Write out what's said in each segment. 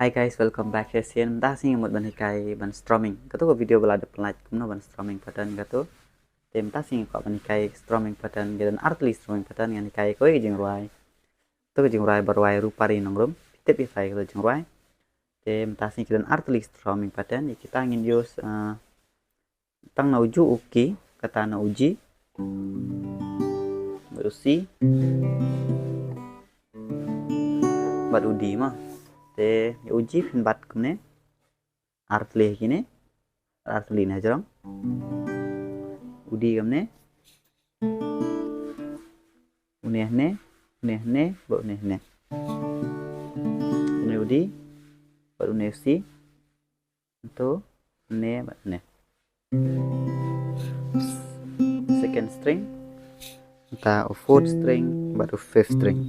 Hi guys, welcome back ke sini. Dah sini một bên kai ban strumming. Katu video bala de pelaj kumno ban strumming pattern katu. Tem ta sini ko ban kai strumming pattern dan artli strumming pattern yang kai ko jing ruai. Tu jing ruai berwai rupari nongrum. Tip ifai ko jing ruai. Tem ta sini dan artli strumming pattern kita ingin use tang na uju uki kata na uji. Berusi. Baru di mah. Te uji pin bat kumne artli kine artli na jarang udi kumne unehne ba unehne une udi ba unesi to ne ba ne second string ta fourth string ba fifth string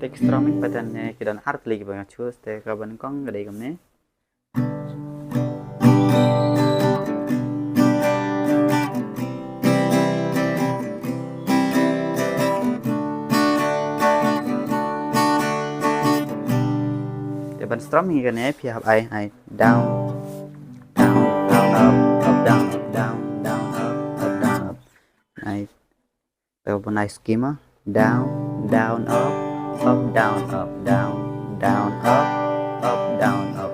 tek strumming pattern ne kidan art lagi banyak choose te kaban kong gede kamne te ban strumming kan ne pi hab ai down down down up down down down up down up ai te ban nice schema down down up down up down down up down up.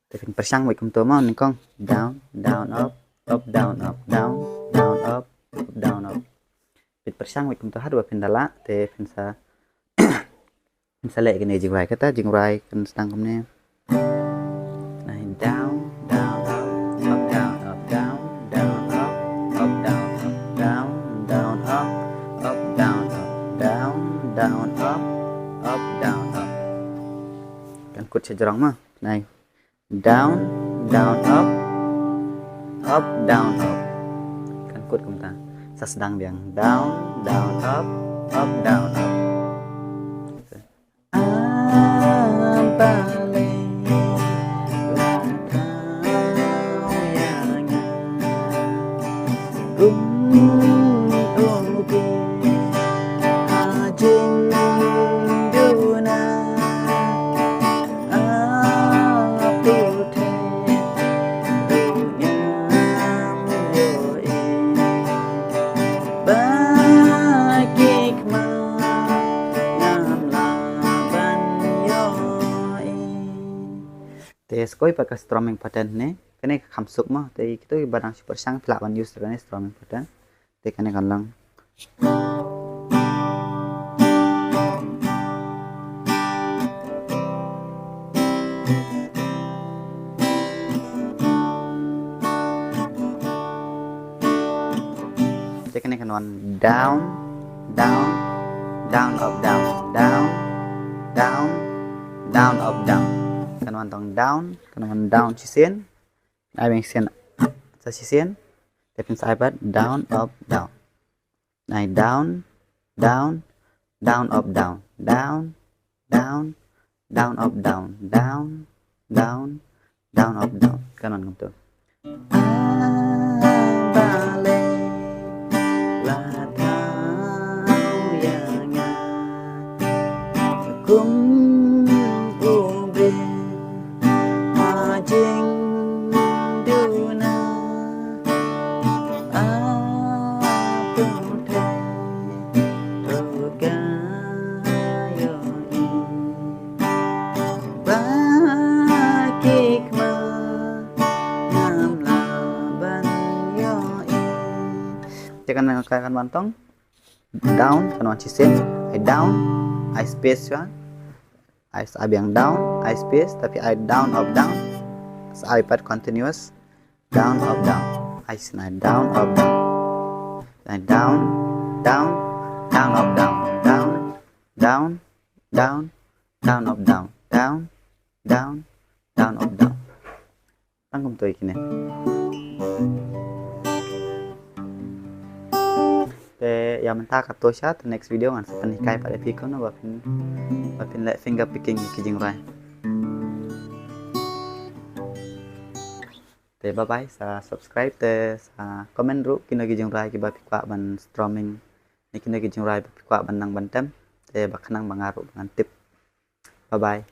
Thì phần persang vậy cũng tôi mau nè con down down up down up down down up down up. Phần persang vậy cũng tôi hát vào phần đala thì phần sa lệ cái này dừng lại cái ta dừng lại phần tăng không nè. Này down down up down up down down up down up down down up down up down down up down up kan kut sejarang mah naik down down up down up kan kut kumta sa sedang biang down down up down up Balei Skoi pakai strumming pattern ne kene khamsuk mah te itu barang super sang pelawan use kene strumming pattern te kene kanlang te kene kanwan down down down up down down down down up down kanuan tong down sisen ai beng sen sa sisen tapi sai bat down up down nai down down down up down down down down up down down down down up down kanuan ngam tu balei la thaw yang kum kan bantong down kan cisen I down I space ya I abiang down I space tapi I down up down so I part continuous down up down I snide down up down then down down down up down down down down down up down down down down up down tangkum tu ikine te yang mentah kata chat next video kan penikai pada pikon no bapin let finger picking kijing rai te bye bye sa subscribe te sa comment ru kino kijing rai ki bapikwa ban strumming ni kino kijing rai bapikwa ban nang bantem te baknang bangaru dengan tip Bye bye.